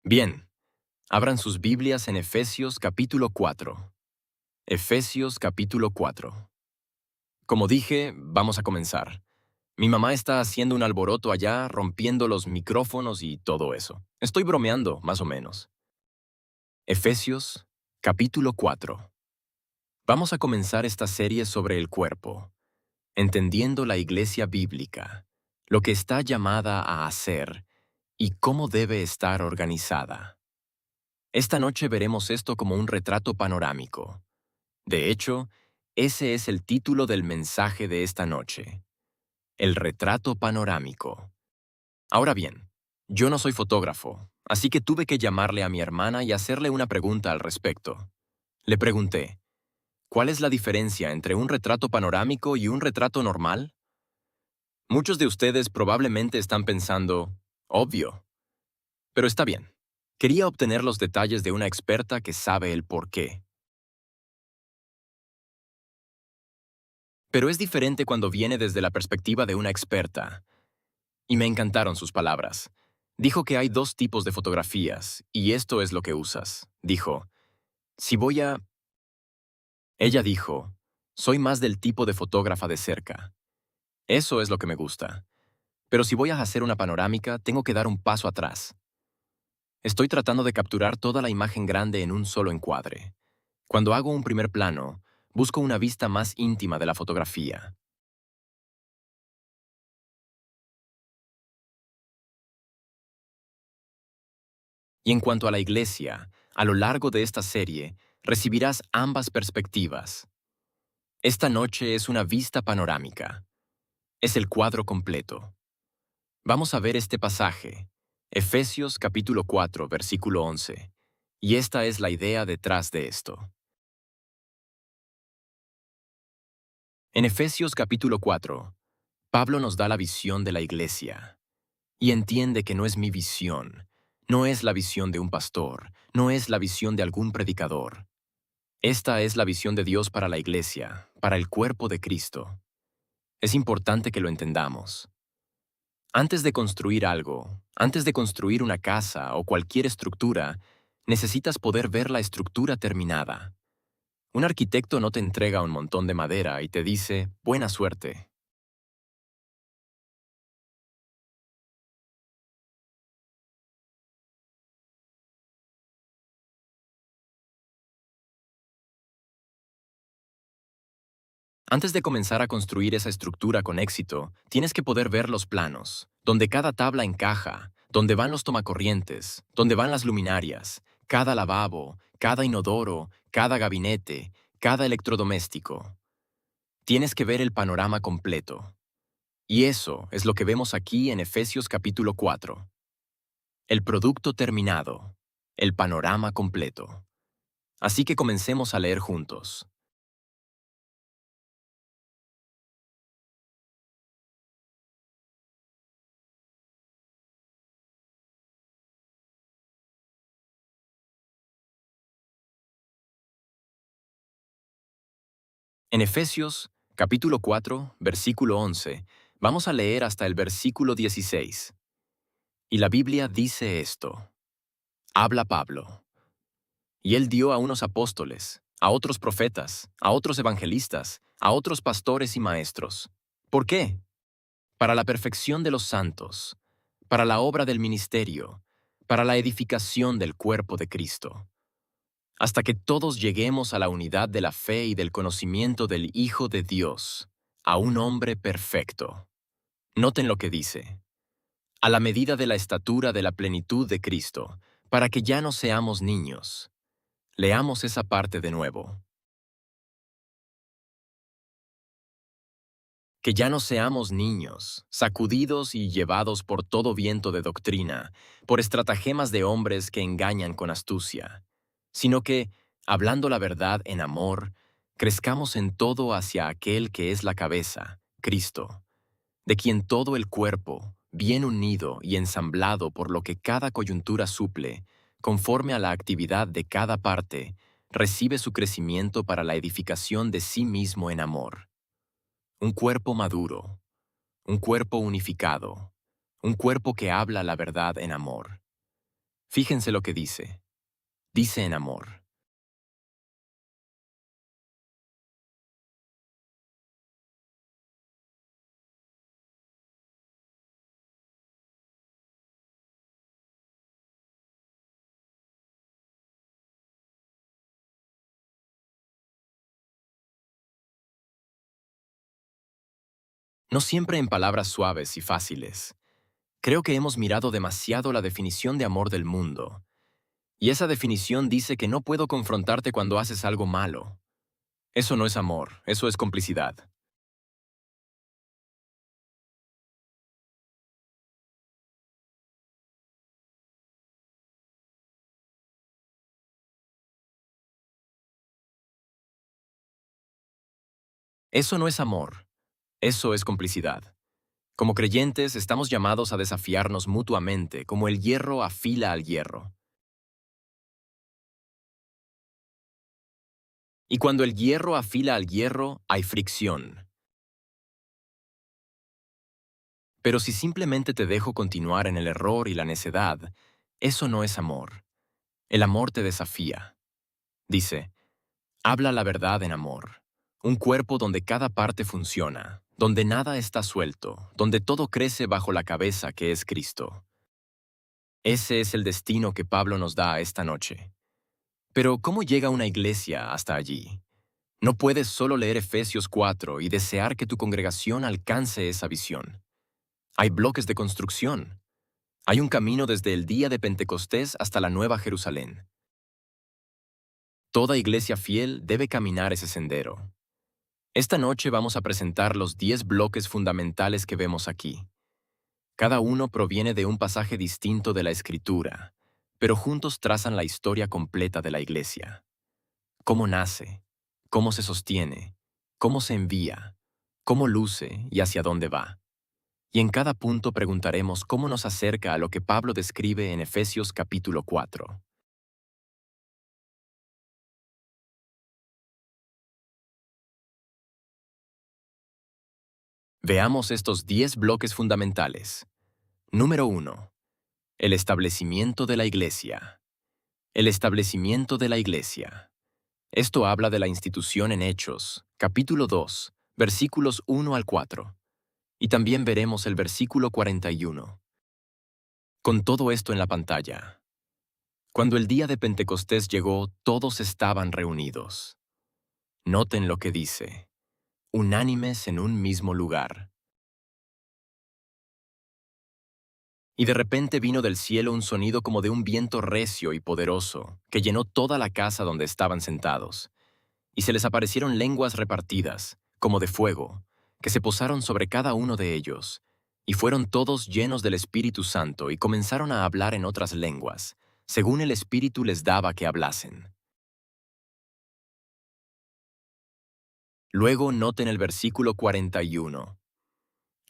Bien, abran sus Biblias en Efesios capítulo 4. Efesios capítulo 4. Como dije, vamos a comenzar. Mi mamá está haciendo un alboroto allá, rompiendo los micrófonos y todo eso. Estoy bromeando, más o menos. Efesios capítulo 4. Vamos a comenzar esta serie sobre el cuerpo, entendiendo la iglesia bíblica, lo que está llamada a hacer y cómo debe estar organizada. Esta noche veremos esto como un retrato panorámico. De hecho, ese es el título del mensaje de esta noche, el retrato panorámico. Ahora bien, yo no soy fotógrafo, así que tuve que llamarle a mi hermana y hacerle una pregunta al respecto. Le pregunté, ¿cuál es la diferencia entre un retrato panorámico y un retrato normal? Muchos de ustedes probablemente están pensando, obvio, pero está bien. Quería obtener los detalles de una experta que sabe el por qué. Pero es diferente cuando viene desde la perspectiva de una experta. Y me encantaron sus palabras. Dijo que hay dos tipos de fotografías, y esto es lo que usas. Dijo, si voy a... Ella dijo, soy más del tipo de fotógrafa de cerca. Eso es lo que me gusta. Pero si voy a hacer una panorámica, tengo que dar un paso atrás. Estoy tratando de capturar toda la imagen grande en un solo encuadre. Cuando hago un primer plano, busco una vista más íntima de la fotografía. Y en cuanto a la iglesia, a lo largo de esta serie, recibirás ambas perspectivas. Esta noche es una vista panorámica. Es el cuadro completo. Vamos a ver este pasaje, Efesios capítulo 4, versículo 11. Y esta es la idea detrás de esto. En Efesios capítulo 4, Pablo nos da la visión de la iglesia. Y entiende que no es mi visión, no es la visión de un pastor, no es la visión de algún predicador. Esta es la visión de Dios para la iglesia, para el cuerpo de Cristo. Es importante que lo entendamos. Antes de construir algo, antes de construir una casa o cualquier estructura, necesitas poder ver la estructura terminada. Un arquitecto no te entrega un montón de madera y te dice, buena suerte. Antes de comenzar a construir esa estructura con éxito, tienes que poder ver los planos, donde cada tabla encaja, donde van los tomacorrientes, donde van las luminarias, cada lavabo, cada inodoro, cada gabinete, cada electrodoméstico. Tienes que ver el panorama completo. Y eso es lo que vemos aquí en Efesios capítulo 4. El producto terminado, el panorama completo. Así que comencemos a leer juntos. En Efesios, capítulo 4, versículo 11, vamos a leer hasta el versículo 16. Y la Biblia dice esto. Habla Pablo. Y él dio a unos apóstoles, a otros profetas, a otros evangelistas, a otros pastores y maestros. ¿Por qué? Para la perfección de los santos, para la obra del ministerio, para la edificación del cuerpo de Cristo, hasta que todos lleguemos a la unidad de la fe y del conocimiento del Hijo de Dios, a un hombre perfecto. Noten lo que dice, a la medida de la estatura de la plenitud de Cristo, para que ya no seamos niños. Leamos esa parte de nuevo. Que ya no seamos niños, sacudidos y llevados por todo viento de doctrina, por estratagemas de hombres que engañan con astucia, sino que, hablando la verdad en amor, crezcamos en todo hacia aquel que es la cabeza, Cristo, de quien todo el cuerpo, bien unido y ensamblado por lo que cada coyuntura suple, conforme a la actividad de cada parte, recibe su crecimiento para la edificación de sí mismo en amor. Un cuerpo maduro, un cuerpo unificado, un cuerpo que habla la verdad en amor. Fíjense lo que dice. Dice en amor. No siempre en palabras suaves y fáciles. Creo que hemos mirado demasiado la definición de amor del mundo. Y esa definición dice que no puedo confrontarte cuando haces algo malo. Eso no es amor, eso es complicidad. Eso no es amor, eso es complicidad. Como creyentes estamos llamados a desafiarnos mutuamente, como el hierro afila al hierro. Y cuando el hierro afila al hierro, hay fricción. Pero si simplemente te dejo continuar en el error y la necedad, eso no es amor. El amor te desafía. Dice, habla la verdad en amor. Un cuerpo donde cada parte funciona, donde nada está suelto, donde todo crece bajo la cabeza que es Cristo. Ese es el destino que Pablo nos da esta noche. Pero ¿cómo llega una iglesia hasta allí? No puedes solo leer Efesios 4 y desear que tu congregación alcance esa visión. Hay bloques de construcción. Hay un camino desde el día de Pentecostés hasta la Nueva Jerusalén. Toda iglesia fiel debe caminar ese sendero. Esta noche vamos a presentar los 10 bloques fundamentales que vemos aquí. Cada uno proviene de un pasaje distinto de la Escritura, pero juntos trazan la historia completa de la iglesia. Cómo nace, cómo se sostiene, cómo se envía, cómo luce y hacia dónde va. Y en cada punto preguntaremos cómo nos acerca a lo que Pablo describe en Efesios capítulo 4. Veamos estos 10 bloques fundamentales. Número 1. El establecimiento de la iglesia. El establecimiento de la iglesia. Esto habla de la institución en Hechos, capítulo 2, versículos 1 al 4. Y también veremos el versículo 41. Con todo esto en la pantalla. Cuando el día de Pentecostés llegó, todos estaban reunidos. Noten lo que dice. Unánimes en un mismo lugar. Y de repente vino del cielo un sonido como de un viento recio y poderoso, que llenó toda la casa donde estaban sentados. Y se les aparecieron lenguas repartidas, como de fuego, que se posaron sobre cada uno de ellos. Y fueron todos llenos del Espíritu Santo y comenzaron a hablar en otras lenguas, según el Espíritu les daba que hablasen. Luego noten el versículo 41.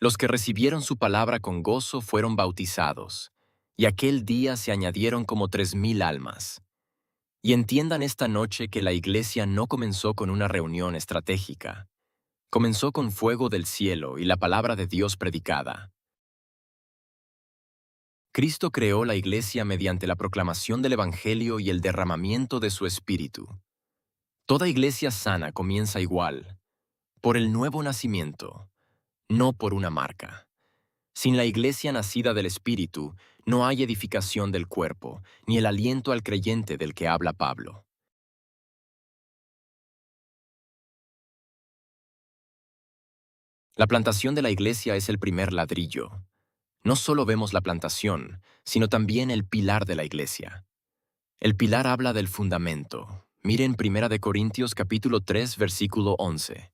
Los que recibieron su palabra con gozo fueron bautizados, y aquel día se añadieron como 3,000 almas. Y entiendan esta noche que la iglesia no comenzó con una reunión estratégica. Comenzó con fuego del cielo y la palabra de Dios predicada. Cristo creó la iglesia mediante la proclamación del Evangelio y el derramamiento de su Espíritu. Toda iglesia sana comienza igual, por el nuevo nacimiento, no por una marca. Sin la iglesia nacida del Espíritu, no hay edificación del cuerpo, ni el aliento al creyente del que habla Pablo. La plantación de la iglesia es el primer ladrillo. No solo vemos la plantación, sino también el pilar de la iglesia. El pilar habla del fundamento. Miren 1 Corintios capítulo 3, versículo 11.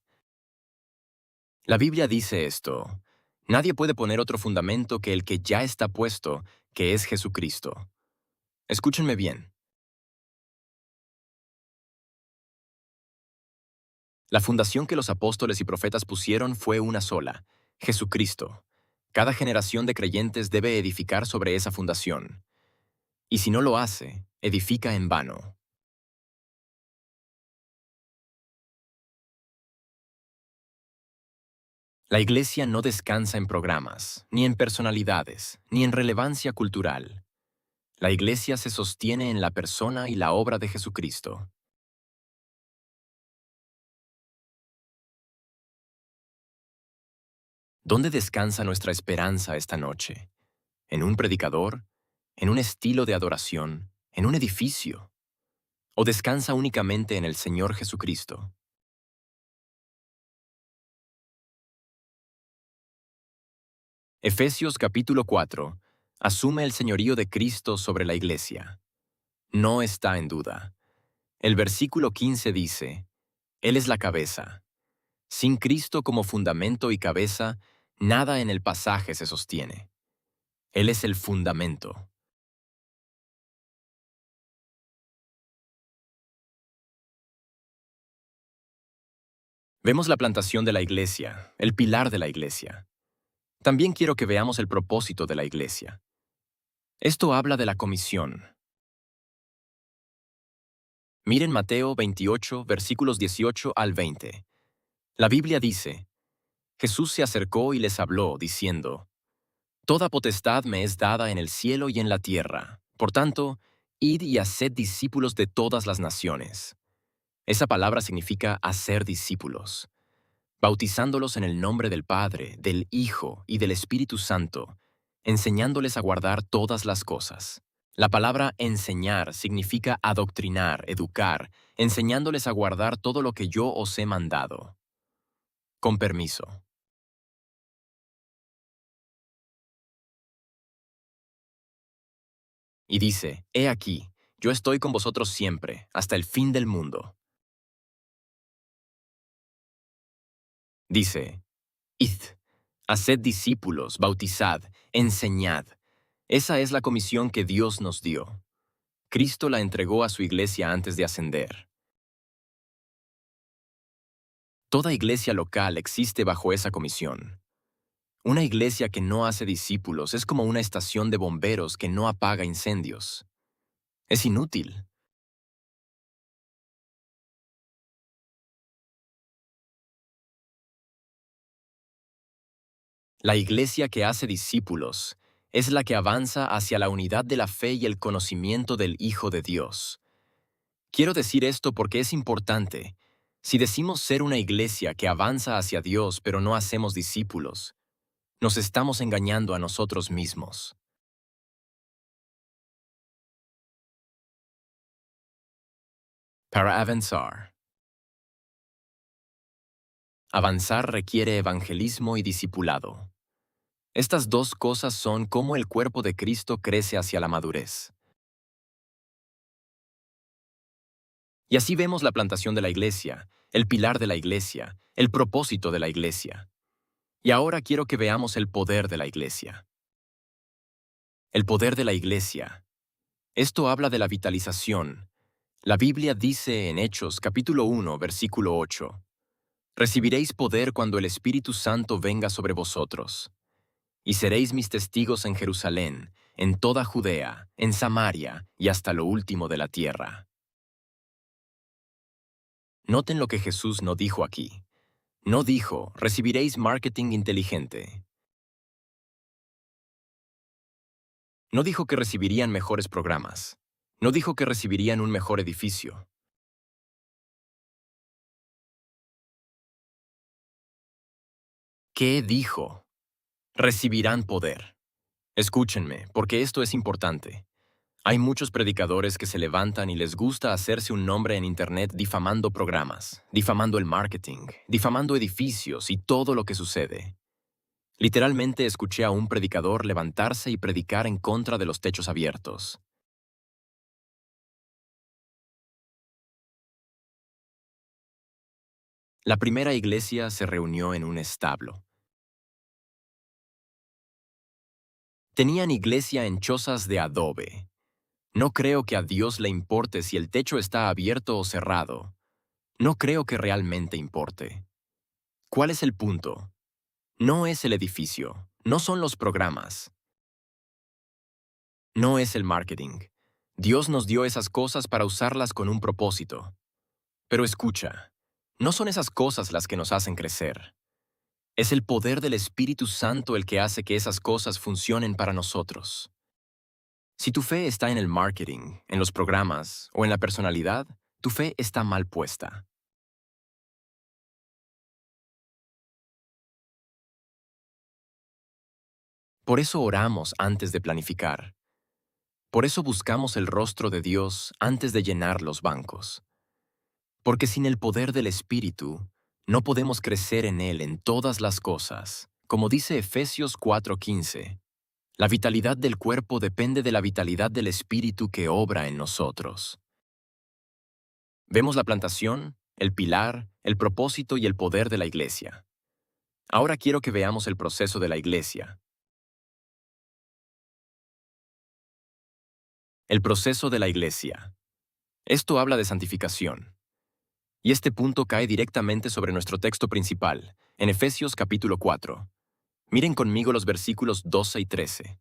La Biblia dice esto: nadie puede poner otro fundamento que el que ya está puesto, que es Jesucristo. Escúchenme bien. La fundación que los apóstoles y profetas pusieron fue una sola, Jesucristo. Cada generación de creyentes debe edificar sobre esa fundación. Y si no lo hace, edifica en vano. La iglesia no descansa en programas, ni en personalidades, ni en relevancia cultural. La iglesia se sostiene en la persona y la obra de Jesucristo. ¿Dónde descansa nuestra esperanza esta noche? ¿En un predicador? ¿En un estilo de adoración? ¿En un edificio? ¿O descansa únicamente en el Señor Jesucristo? Efesios capítulo 4 asume el señorío de Cristo sobre la iglesia. No está en duda. El versículo 15 dice, Él es la cabeza. Sin Cristo como fundamento y cabeza, nada en el pasaje se sostiene. Él es el fundamento. Vemos la plantación de la iglesia, el pilar de la iglesia. También quiero que veamos el propósito de la iglesia. Esto habla de la comisión. Miren Mateo 28, versículos 18 al 20. La Biblia dice, Jesús se acercó y les habló, diciendo, Toda potestad me es dada en el cielo y en la tierra. Por tanto, id y haced discípulos de todas las naciones. Esa palabra significa hacer discípulos, bautizándolos en el nombre del Padre, del Hijo y del Espíritu Santo, enseñándoles a guardar todas las cosas. La palabra enseñar significa adoctrinar, educar, enseñándoles a guardar todo lo que yo os he mandado. Con permiso. Y dice, He aquí, yo estoy con vosotros siempre, hasta el fin del mundo. Dice, Id, haced discípulos, bautizad, enseñad. Esa es la comisión que Dios nos dio. Cristo la entregó a su iglesia antes de ascender. Toda iglesia local existe bajo esa comisión. Una iglesia que no hace discípulos es como una estación de bomberos que no apaga incendios. Es inútil. La iglesia que hace discípulos es la que avanza hacia la unidad de la fe y el conocimiento del Hijo de Dios. Quiero decir esto porque es importante. Si decimos ser una iglesia que avanza hacia Dios pero no hacemos discípulos, nos estamos engañando a nosotros mismos. Para avanzar. Avanzar requiere evangelismo y discipulado. Estas dos cosas son cómo el cuerpo de Cristo crece hacia la madurez. Y así vemos la plantación de la iglesia, el pilar de la iglesia, el propósito de la iglesia. Y ahora quiero que veamos el poder de la iglesia. El poder de la iglesia. Esto habla de la vitalización. La Biblia dice en Hechos capítulo 1, versículo 8, Recibiréis poder cuando el Espíritu Santo venga sobre vosotros. Y seréis mis testigos en Jerusalén, en toda Judea, en Samaria y hasta lo último de la tierra. Noten lo que Jesús no dijo aquí. No dijo, recibiréis marketing inteligente. No dijo que recibirían mejores programas. No dijo que recibirían un mejor edificio. ¿Qué dijo? Recibirán poder. Escúchenme, porque esto es importante. Hay muchos predicadores que se levantan y les gusta hacerse un nombre en Internet difamando programas, difamando el marketing, difamando edificios y todo lo que sucede. Literalmente escuché a un predicador levantarse y predicar en contra de los techos abiertos. La primera iglesia se reunió en un establo. Tenían iglesia en chozas de adobe. No creo que a Dios le importe si el techo está abierto o cerrado. No creo que realmente importe. ¿Cuál es el punto? No es el edificio, no son los programas, no es el marketing. Dios nos dio esas cosas para usarlas con un propósito. Pero escucha, no son esas cosas las que nos hacen crecer. Es el poder del Espíritu Santo el que hace que esas cosas funcionen para nosotros. Si tu fe está en el marketing, en los programas o en la personalidad, tu fe está mal puesta. Por eso oramos antes de planificar. Por eso buscamos el rostro de Dios antes de llenar los bancos. Porque sin el poder del Espíritu, no podemos crecer en Él en todas las cosas. Como dice Efesios 4:15, la vitalidad del cuerpo depende de la vitalidad del Espíritu que obra en nosotros. Vemos la plantación, el pilar, el propósito y el poder de la iglesia. Ahora quiero que veamos el proceso de la iglesia. El proceso de la iglesia. Esto habla de santificación. Y este punto cae directamente sobre nuestro texto principal, en Efesios capítulo 4. Miren conmigo los versículos 12 y 13.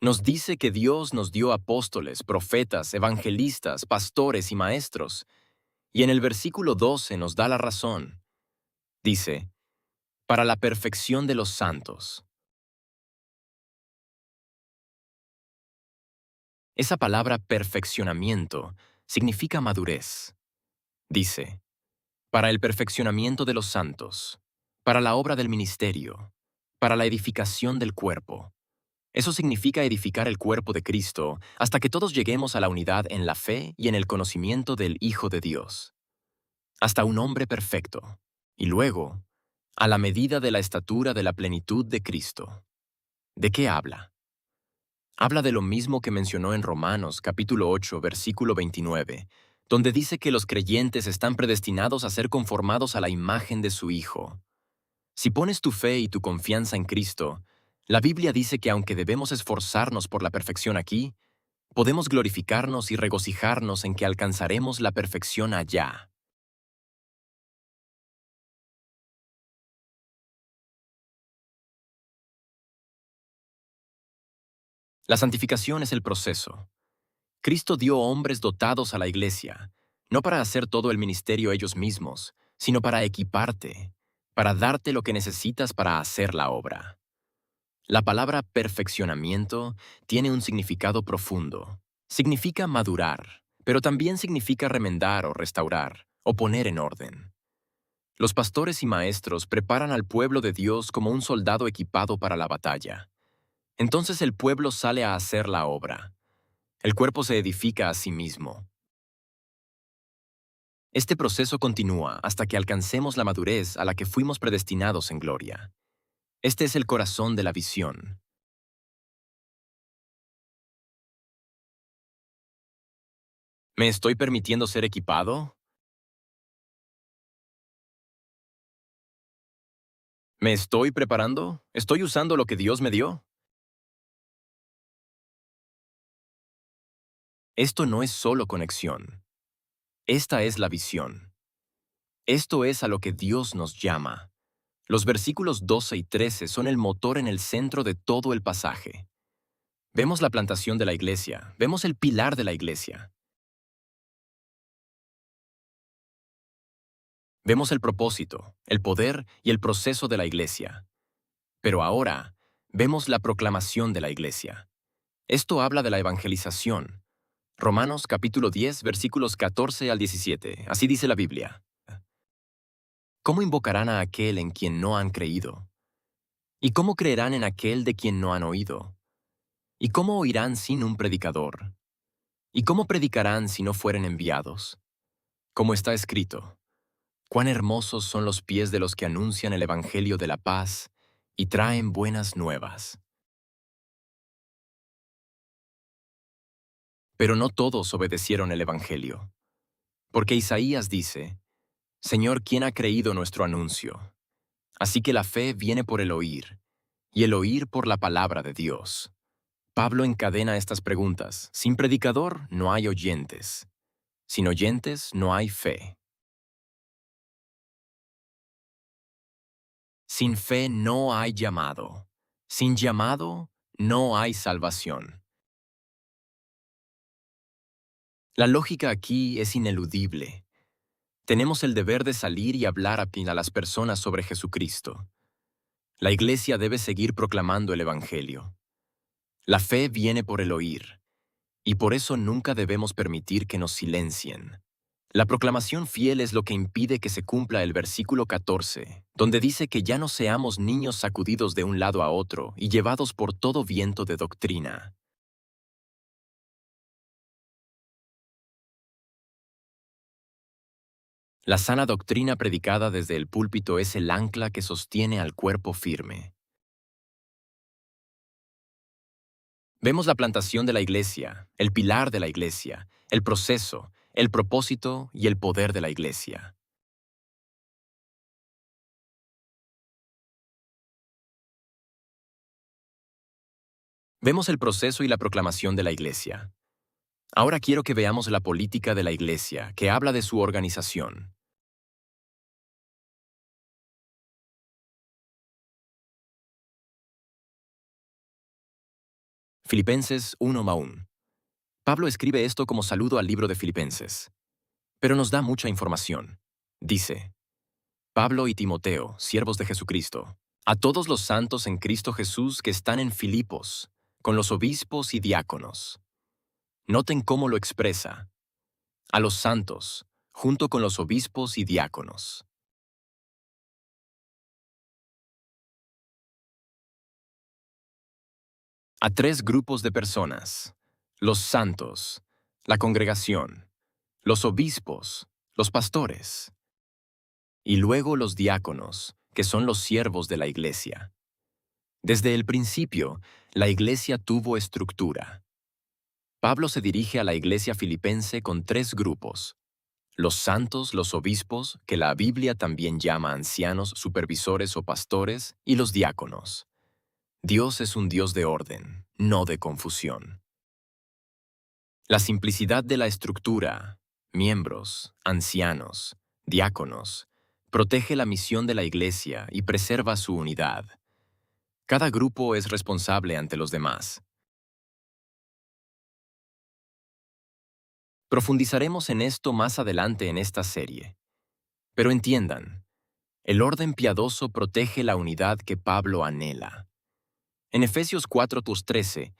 Nos dice que Dios nos dio apóstoles, profetas, evangelistas, pastores y maestros. Y en el versículo 12 nos da la razón. Dice, para la perfección de los santos. Esa palabra perfeccionamiento significa madurez. Dice, para el perfeccionamiento de los santos, para la obra del ministerio, para la edificación del cuerpo. Eso significa edificar el cuerpo de Cristo hasta que todos lleguemos a la unidad en la fe y en el conocimiento del Hijo de Dios, hasta un hombre perfecto, y luego, a la medida de la estatura de la plenitud de Cristo. ¿De qué habla? Habla de lo mismo que mencionó en Romanos capítulo 8, versículo 29, donde dice que los creyentes están predestinados a ser conformados a la imagen de su Hijo. Si pones tu fe y tu confianza en Cristo, la Biblia dice que aunque debemos esforzarnos por la perfección aquí, podemos glorificarnos y regocijarnos en que alcanzaremos la perfección allá. La santificación es el proceso. Cristo dio hombres dotados a la iglesia, no para hacer todo el ministerio ellos mismos, sino para equiparte, para darte lo que necesitas para hacer la obra. La palabra perfeccionamiento tiene un significado profundo. Significa madurar, pero también significa remendar o restaurar, o poner en orden. Los pastores y maestros preparan al pueblo de Dios como un soldado equipado para la batalla. Entonces el pueblo sale a hacer la obra. El cuerpo se edifica a sí mismo. Este proceso continúa hasta que alcancemos la madurez a la que fuimos predestinados en gloria. Este es el corazón de la visión. ¿Me estoy permitiendo ser equipado? ¿Me estoy preparando? ¿Estoy usando lo que Dios me dio? Esto no es solo conexión. Esta es la visión. Esto es a lo que Dios nos llama. Los versículos 12 y 13 son el motor en el centro de todo el pasaje. Vemos la plantación de la iglesia, vemos el pilar de la iglesia, vemos el propósito, el poder y el proceso de la iglesia. Pero ahora, vemos la proclamación de la iglesia. Esto habla de la evangelización. Romanos capítulo 10, versículos 14 al 17. Así dice la Biblia. ¿Cómo invocarán a aquel en quien no han creído? ¿Y cómo creerán en aquel de quien no han oído? ¿Y cómo oirán sin un predicador? ¿Y cómo predicarán si no fueren enviados? Como está escrito, cuán hermosos son los pies de los que anuncian el evangelio de la paz y traen buenas nuevas. Pero no todos obedecieron el evangelio. Porque Isaías dice, Señor, ¿quién ha creído nuestro anuncio? Así que la fe viene por el oír, y el oír por la palabra de Dios. Pablo encadena estas preguntas. Sin predicador no hay oyentes. Sin oyentes no hay fe. Sin fe no hay llamado. Sin llamado no hay salvación. La lógica aquí es ineludible. Tenemos el deber de salir y hablar a las personas sobre Jesucristo. La Iglesia debe seguir proclamando el Evangelio. La fe viene por el oír, y por eso nunca debemos permitir que nos silencien. La proclamación fiel es lo que impide que se cumpla el versículo 14, donde dice que ya no seamos niños sacudidos de un lado a otro y llevados por todo viento de doctrina. La sana doctrina predicada desde el púlpito es el ancla que sostiene al cuerpo firme. Vemos la plantación de la Iglesia, el pilar de la Iglesia, el proceso, el propósito y el poder de la Iglesia. Vemos el proceso y la proclamación de la Iglesia. Ahora quiero que veamos la política de la Iglesia, que habla de su organización. Filipenses 1:1. Pablo escribe esto como saludo al libro de Filipenses, pero nos da mucha información. Dice, Pablo y Timoteo, siervos de Jesucristo, a todos los santos en Cristo Jesús que están en Filipos, con los obispos y diáconos. Noten cómo lo expresa, a los santos, junto con los obispos y diáconos. A tres grupos de personas, los santos, la congregación, los obispos, los pastores, y luego los diáconos, que son los siervos de la iglesia. Desde el principio, la iglesia tuvo estructura. Pablo se dirige a la iglesia filipense con tres grupos: los santos, los obispos, que la Biblia también llama ancianos, supervisores o pastores, y los diáconos. Dios es un Dios de orden, no de confusión. La simplicidad de la estructura, miembros, ancianos, diáconos, protege la misión de la iglesia y preserva su unidad. Cada grupo es responsable ante los demás. Profundizaremos en esto más adelante en esta serie. Pero entiendan, el orden piadoso protege la unidad que Pablo anhela. En Efesios 4:13,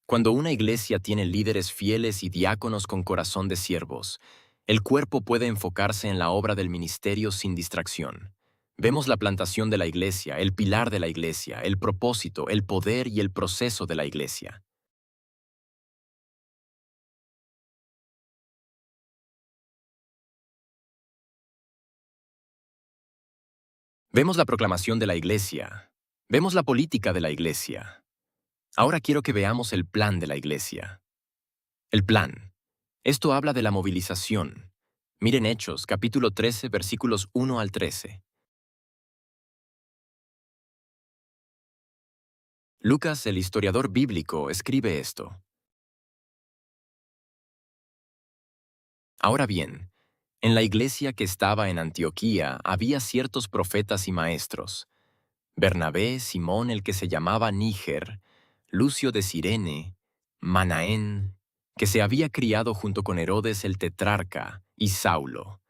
cuando una iglesia tiene líderes fieles y diáconos con corazón de siervos, el cuerpo puede enfocarse en la obra del ministerio sin distracción. Vemos la plantación de la iglesia, el pilar de la iglesia, el propósito, el poder y el proceso de la iglesia. Vemos la proclamación de la iglesia. Vemos la política de la iglesia. Ahora quiero que veamos el plan de la iglesia. El plan. Esto habla de la movilización. Miren Hechos, capítulo 13, versículos 1 al 13. Lucas, el historiador bíblico, escribe esto. Ahora bien, en la iglesia que estaba en Antioquía había ciertos profetas y maestros: Bernabé, Simón el que se llamaba Níger, Lucio de Cirene, Manaén, que se había criado junto con Herodes el tetrarca, y Saulo.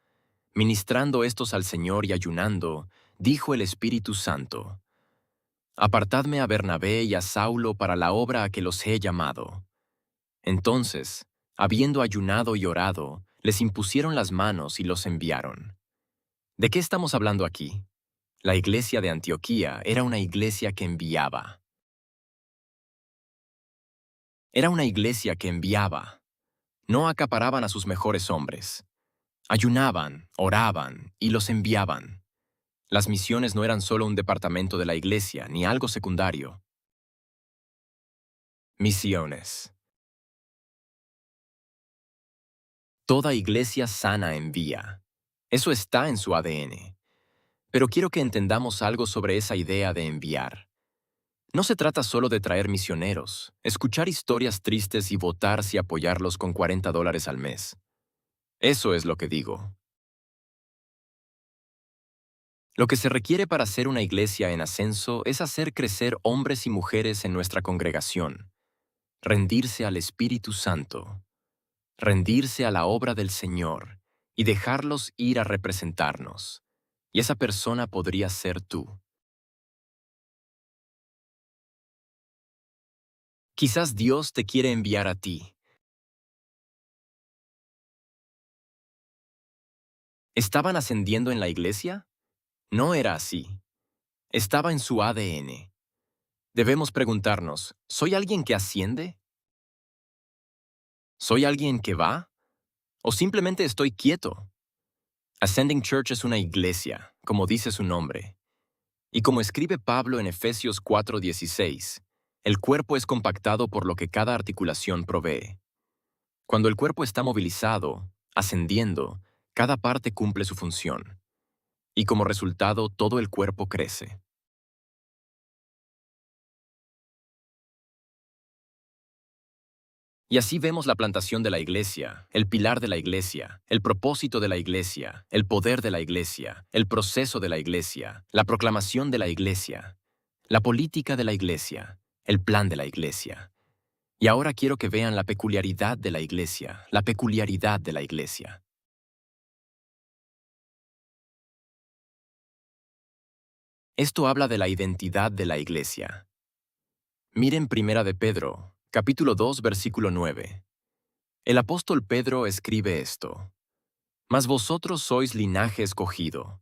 Ministrando estos al Señor y ayunando, dijo el Espíritu Santo: Apartadme a Bernabé y a Saulo para la obra a que los he llamado. Entonces, habiendo ayunado y orado, les impusieron las manos y los enviaron. ¿De qué estamos hablando aquí? La iglesia de Antioquía era una iglesia que enviaba. Era una iglesia que enviaba. No acaparaban a sus mejores hombres. Ayunaban, oraban y los enviaban. Las misiones no eran solo un departamento de la iglesia, ni algo secundario. Misiones. Toda iglesia sana envía. Eso está en su ADN. Pero quiero que entendamos algo sobre esa idea de enviar. No se trata solo de traer misioneros, escuchar historias tristes y votar si apoyarlos con $40 al mes. Eso es lo que digo. Lo que se requiere para ser una iglesia en ascenso es hacer crecer hombres y mujeres en nuestra congregación, rendirse al Espíritu Santo, rendirse a la obra del Señor y dejarlos ir a representarnos. Y esa persona podría ser tú. Quizás Dios te quiere enviar a ti. ¿Estaban ascendiendo en la iglesia? No era así. Estaba en su ADN. Debemos preguntarnos, ¿soy alguien que asciende? ¿Soy alguien que va? ¿O simplemente estoy quieto? Ascending Church es una iglesia, como dice su nombre. Y como escribe Pablo en Efesios 4:16, el cuerpo es compactado por lo que cada articulación provee. Cuando el cuerpo está movilizado, ascendiendo, cada parte cumple su función. Y como resultado, todo el cuerpo crece. Y así vemos la plantación de la iglesia, el pilar de la iglesia, el propósito de la iglesia, el poder de la iglesia, el proceso de la iglesia, la proclamación de la iglesia, la política de la iglesia, el plan de la iglesia. Y ahora quiero que vean la peculiaridad de la iglesia, la peculiaridad de la iglesia. Esto habla de la identidad de la iglesia. Miren Primera de Pedro, capítulo 2, versículo 9. El apóstol Pedro escribe esto: Mas vosotros sois linaje escogido,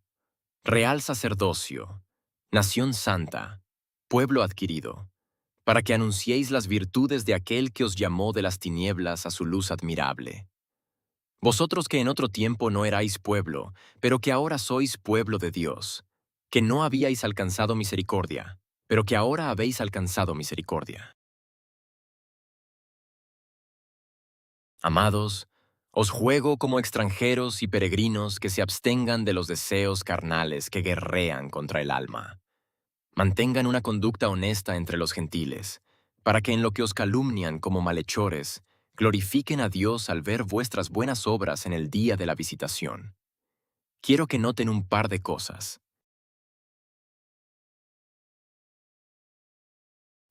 real sacerdocio, nación santa, pueblo adquirido, para que anunciéis las virtudes de aquel que os llamó de las tinieblas a su luz admirable. Vosotros que en otro tiempo no erais pueblo, pero que ahora sois pueblo de Dios, que no habíais alcanzado misericordia, pero que ahora habéis alcanzado misericordia. Amados, os juego como extranjeros y peregrinos que se abstengan de los deseos carnales que guerrean contra el alma. Mantengan una conducta honesta entre los gentiles, para que en lo que os calumnian como malhechores, glorifiquen a Dios al ver vuestras buenas obras en el día de la visitación. Quiero que noten un par de cosas.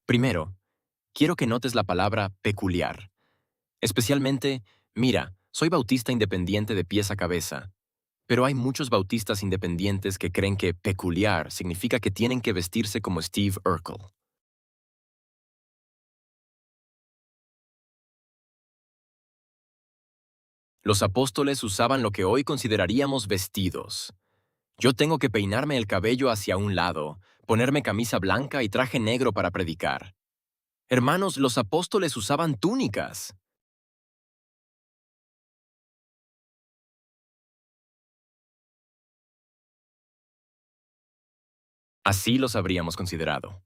Primero, quiero que notes la palabra peculiar. Especialmente, mira, soy bautista independiente de pies a cabeza, pero hay muchos bautistas independientes que creen que peculiar significa que tienen que vestirse como Steve Urkel. Los apóstoles usaban lo que hoy consideraríamos vestidos. Yo tengo que peinarme el cabello hacia un lado, ponerme camisa blanca y traje negro para predicar. Hermanos, los apóstoles usaban túnicas. Así los habríamos considerado.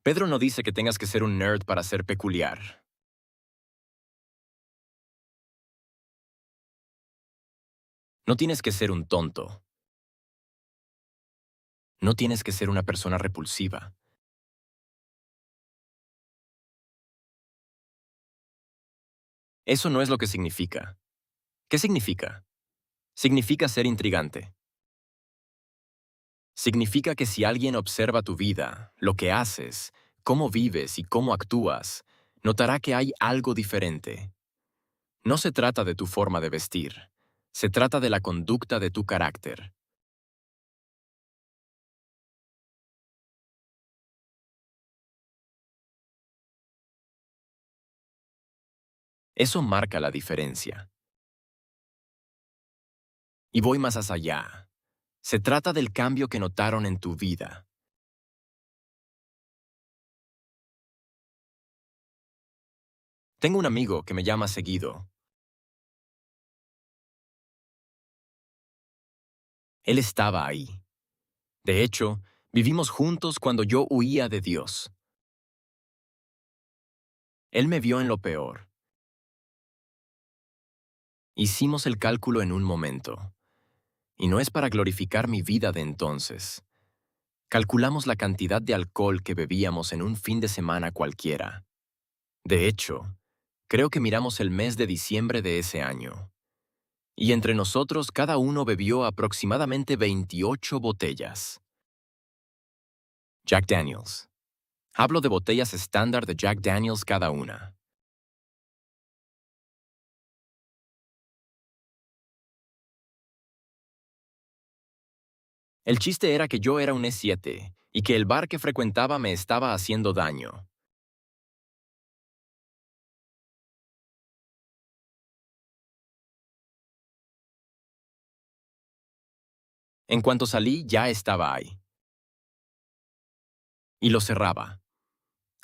Pedro no dice que tengas que ser un nerd para ser peculiar. No tienes que ser un tonto. No tienes que ser una persona repulsiva. Eso no es lo que significa. ¿Qué significa? Significa ser intrigante. Significa que si alguien observa tu vida, lo que haces, cómo vives y cómo actúas, notará que hay algo diferente. No se trata de tu forma de vestir. Se trata de la conducta de tu carácter. Eso marca la diferencia. Y voy más allá. Se trata del cambio que notaron en tu vida. Tengo un amigo que me llama seguido. Él estaba ahí. De hecho, vivimos juntos cuando yo huía de Dios. Él me vio en lo peor. Hicimos el cálculo en un momento. Y no es para glorificar mi vida de entonces. Calculamos la cantidad de alcohol que bebíamos en un fin de semana cualquiera. De hecho, creo que miramos el mes de diciembre de ese año. Y entre nosotros cada uno bebió aproximadamente 28 botellas. Jack Daniels. Hablo de botellas estándar de Jack Daniels cada una. El chiste era que yo era un E7 y que el bar que frecuentaba me estaba haciendo daño. En cuanto salí, ya estaba ahí. Y lo cerraba.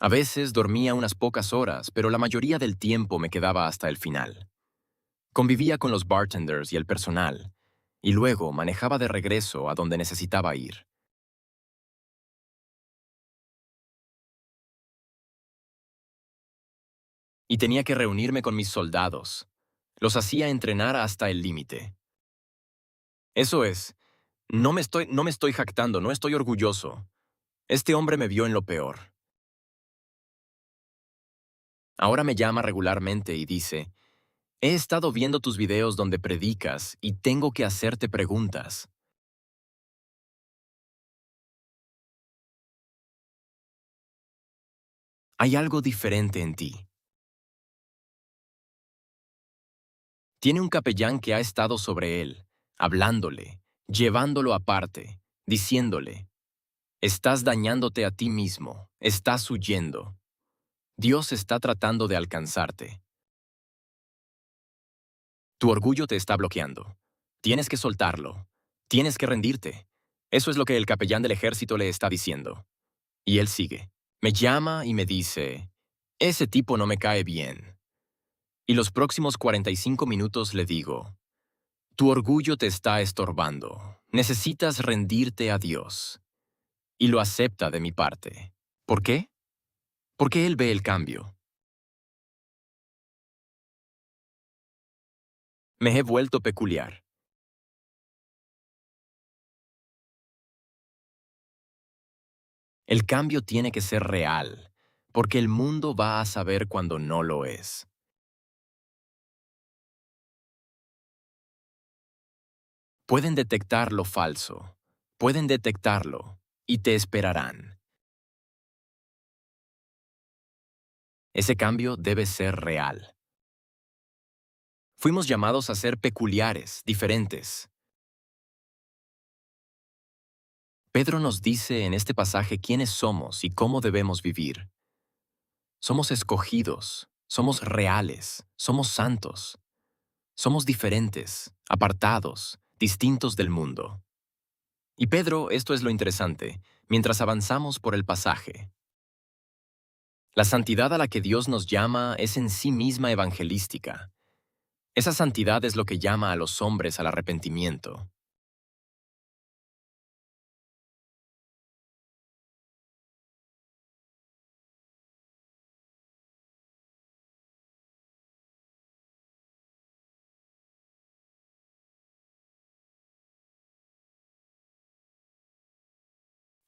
A veces dormía unas pocas horas, pero la mayoría del tiempo me quedaba hasta el final. Convivía con los bartenders y el personal, y luego manejaba de regreso a donde necesitaba ir. Y tenía que reunirme con mis soldados. Los hacía entrenar hasta el límite. Eso es, no me estoy jactando, no estoy orgulloso. Este hombre me vio en lo peor. Ahora me llama regularmente y dice, he estado viendo tus videos donde predicas y tengo que hacerte preguntas. Hay algo diferente en ti. Tiene un capellán que ha estado sobre él, hablándole, llevándolo aparte, diciéndole, estás dañándote a ti mismo, estás huyendo. Dios está tratando de alcanzarte. Tu orgullo te está bloqueando. Tienes que soltarlo. Tienes que rendirte. Eso es lo que el capellán del ejército le está diciendo. Y él sigue. Me llama y me dice, ese tipo no me cae bien. Y los próximos 45 minutos le digo, tu orgullo te está estorbando. Necesitas rendirte a Dios. Y lo acepta de mi parte. ¿Por qué? Porque él ve el cambio. Me he vuelto peculiar. El cambio tiene que ser real, porque el mundo va a saber cuando no lo es. Pueden detectar lo falso, pueden detectarlo, y te esperarán. Ese cambio debe ser real. Fuimos llamados a ser peculiares, diferentes. Pedro nos dice en este pasaje quiénes somos y cómo debemos vivir. Somos escogidos, somos reales, somos santos, somos diferentes, apartados, distintos del mundo. Y Pedro, esto es lo interesante, mientras avanzamos por el pasaje. La santidad a la que Dios nos llama es en sí misma evangelística. Esa santidad es lo que llama a los hombres al arrepentimiento.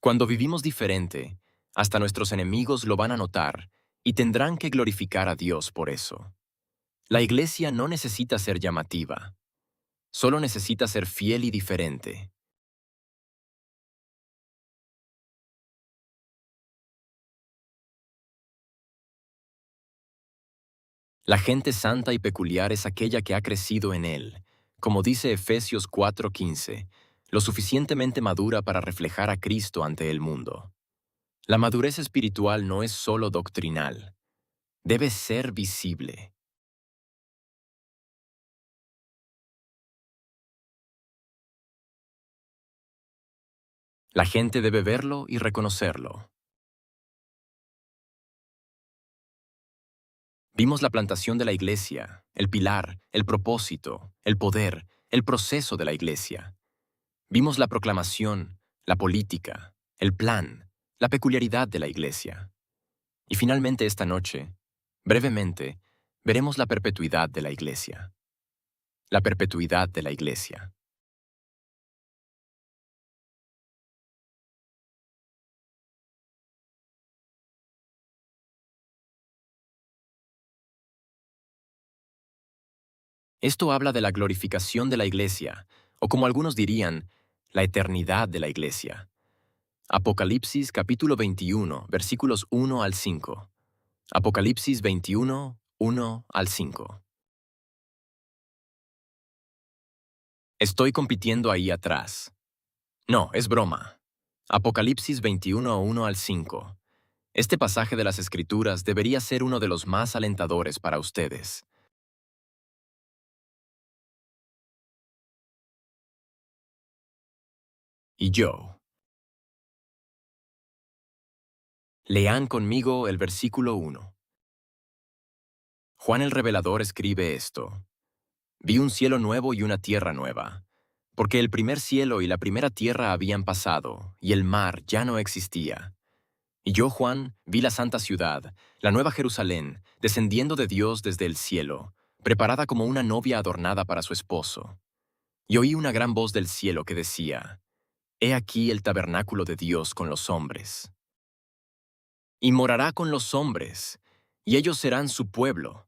Cuando vivimos diferente, hasta nuestros enemigos lo van a notar y tendrán que glorificar a Dios por eso. La iglesia no necesita ser llamativa, solo necesita ser fiel y diferente. La gente santa y peculiar es aquella que ha crecido en Él, como dice Efesios 4:15, lo suficientemente madura para reflejar a Cristo ante el mundo. La madurez espiritual no es solo doctrinal, debe ser visible. La gente debe verlo y reconocerlo. Vimos la plantación de la iglesia, el pilar, el propósito, el poder, el proceso de la iglesia. Vimos la proclamación, la política, el plan, la peculiaridad de la iglesia. Y finalmente esta noche, brevemente, veremos la perpetuidad de la iglesia. La perpetuidad de la iglesia. Esto habla de la glorificación de la iglesia, o como algunos dirían, la eternidad de la iglesia. Apocalipsis capítulo 21, versículos 1 al 5. Apocalipsis 21, 1 al 5. Estoy compitiendo ahí atrás. No, es broma. Apocalipsis 21, 1 al 5. Este pasaje de las Escrituras debería ser uno de los más alentadores para ustedes. Y yo. Lean conmigo el versículo 1. Juan el Revelador escribe esto. Vi un cielo nuevo y una tierra nueva, porque el primer cielo y la primera tierra habían pasado, y el mar ya no existía. Y yo, Juan, vi la santa ciudad, la nueva Jerusalén, descendiendo de Dios desde el cielo, preparada como una novia adornada para su esposo. Y oí una gran voz del cielo que decía, He aquí el tabernáculo de Dios con los hombres. Y morará con los hombres, y ellos serán su pueblo.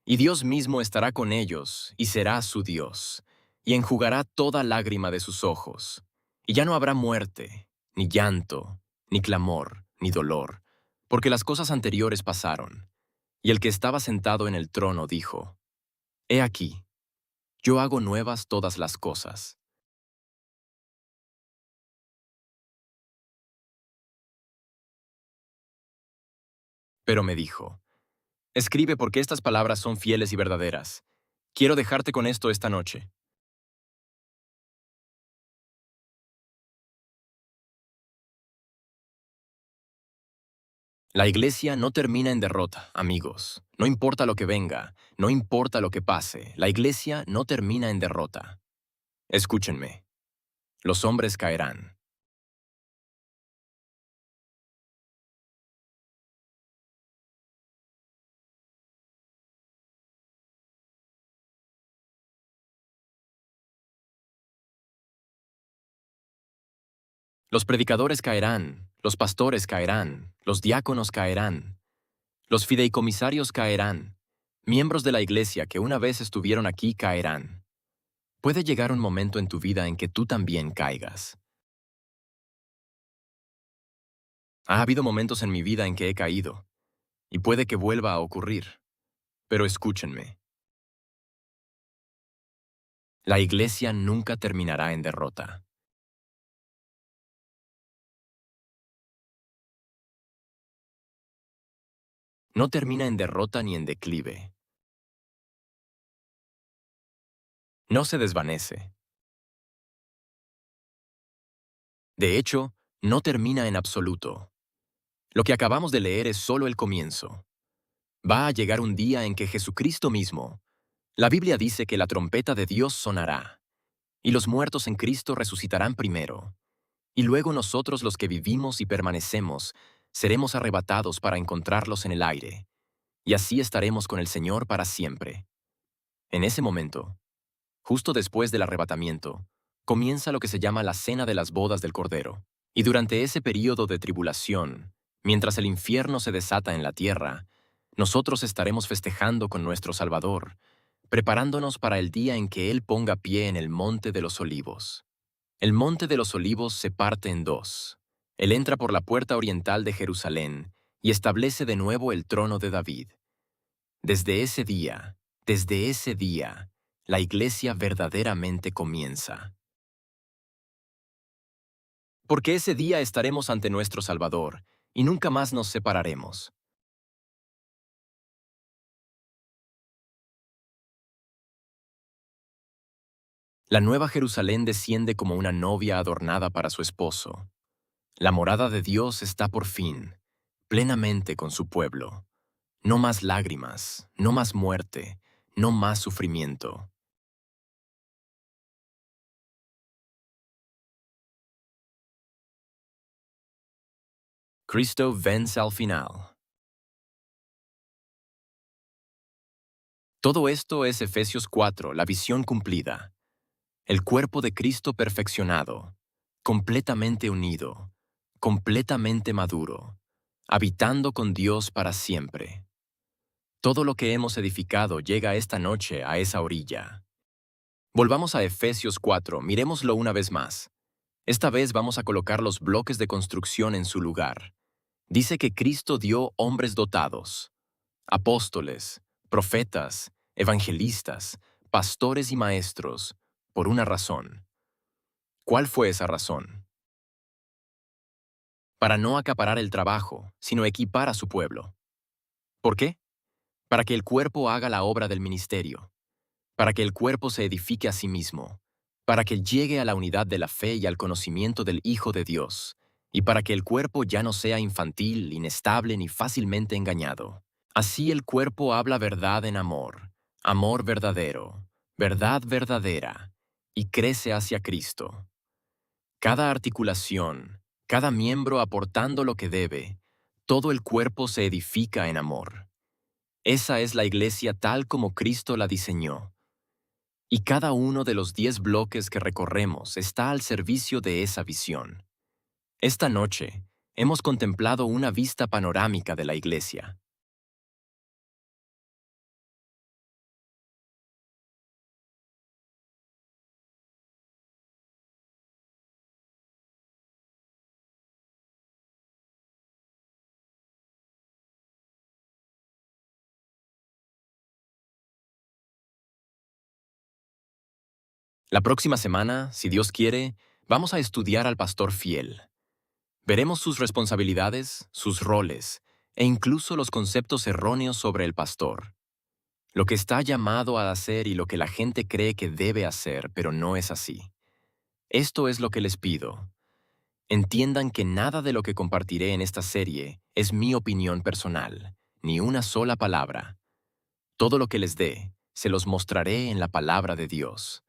Y Dios mismo estará con ellos, y será su Dios, y enjugará toda lágrima de sus ojos. Y ya no habrá muerte, ni llanto, ni clamor, ni dolor, porque las cosas anteriores pasaron. Y el que estaba sentado en el trono dijo, He aquí, yo hago nuevas todas las cosas. Pero me dijo, Escribe porque estas palabras son fieles y verdaderas. Quiero dejarte con esto esta noche. La iglesia no termina en derrota, amigos. No importa lo que venga, no importa lo que pase, la iglesia no termina en derrota. Escúchenme. Los hombres caerán. Los predicadores caerán, los pastores caerán, los diáconos caerán, los fideicomisarios caerán, miembros de la iglesia que una vez estuvieron aquí caerán. Puede llegar un momento en tu vida en que tú también caigas. Ha habido momentos en mi vida en que he caído, y puede que vuelva a ocurrir. Pero escúchenme. La iglesia nunca terminará en derrota. No termina en derrota ni en declive. No se desvanece. De hecho, no termina en absoluto. Lo que acabamos de leer es solo el comienzo. Va a llegar un día en que Jesucristo mismo, la Biblia dice que la trompeta de Dios sonará, y los muertos en Cristo resucitarán primero, y luego nosotros los que vivimos y permanecemos seremos arrebatados para encontrarlos en el aire, y así estaremos con el Señor para siempre. En ese momento, justo después del arrebatamiento, comienza lo que se llama la Cena de las Bodas del Cordero. Y durante ese período de tribulación, mientras el infierno se desata en la tierra, nosotros estaremos festejando con nuestro Salvador, preparándonos para el día en que Él ponga pie en el Monte de los Olivos. El Monte de los Olivos se parte en dos. Él entra por la puerta oriental de Jerusalén y establece de nuevo el trono de David. Desde ese día, la iglesia verdaderamente comienza. Porque ese día estaremos ante nuestro Salvador y nunca más nos separaremos. La nueva Jerusalén desciende como una novia adornada para su esposo. La morada de Dios está por fin, plenamente con su pueblo. No más lágrimas, no más muerte, no más sufrimiento. Cristo vence al final. Todo esto es Efesios 4, la visión cumplida. El cuerpo de Cristo perfeccionado, completamente unido, completamente maduro, habitando con Dios para siempre. Todo lo que hemos edificado llega esta noche a esa orilla. Volvamos a Efesios 4, miremoslo una vez más. Esta vez vamos a colocar los bloques de construcción en su lugar. Dice que Cristo dio hombres dotados, apóstoles, profetas, evangelistas, pastores y maestros, por una razón. ¿Cuál fue esa razón? para no acaparar el trabajo, sino equipar a su pueblo. ¿Por qué? Para que el cuerpo haga la obra del ministerio, para que el cuerpo se edifique a sí mismo, para que llegue a la unidad de la fe y al conocimiento del Hijo de Dios, y para que el cuerpo ya no sea infantil, inestable ni fácilmente engañado. Así el cuerpo habla verdad en amor, amor verdadero, verdad verdadera, y crece hacia Cristo. Cada articulación, cada miembro aportando lo que debe, todo el cuerpo se edifica en amor. Esa es la iglesia tal como Cristo la diseñó. Y cada uno de los 10 bloques que recorremos está al servicio de esa visión. Esta noche, hemos contemplado una vista panorámica de la iglesia. La próxima semana, si Dios quiere, vamos a estudiar al pastor fiel. Veremos sus responsabilidades, sus roles, e incluso los conceptos erróneos sobre el pastor. Lo que está llamado a hacer y lo que la gente cree que debe hacer, pero no es así. Esto es lo que les pido. Entiendan que nada de lo que compartiré en esta serie es mi opinión personal, ni una sola palabra. Todo lo que les dé, se los mostraré en la palabra de Dios.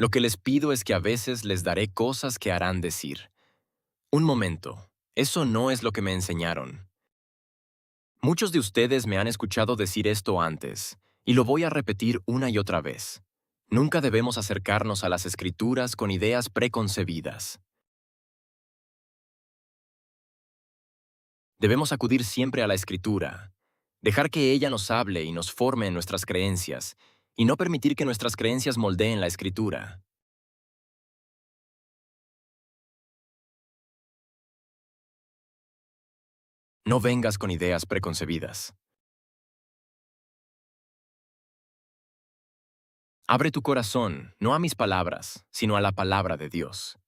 Lo que les pido es que a veces les daré cosas que harán decir. Un momento, eso no es lo que me enseñaron. Muchos de ustedes me han escuchado decir esto antes, y lo voy a repetir una y otra vez. Nunca debemos acercarnos a las escrituras con ideas preconcebidas. Debemos acudir siempre a la escritura, dejar que ella nos hable y nos forme en nuestras creencias, y no permitir que nuestras creencias moldeen la escritura. No vengas con ideas preconcebidas. Abre tu corazón, no a mis palabras, sino a la palabra de Dios.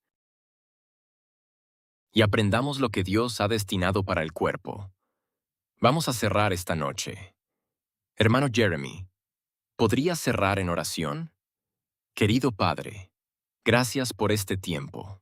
Y aprendamos lo que Dios ha destinado para el cuerpo. Vamos a cerrar esta noche. Hermano Jeremy, ¿podrías cerrar en oración? Querido Padre, gracias por este tiempo.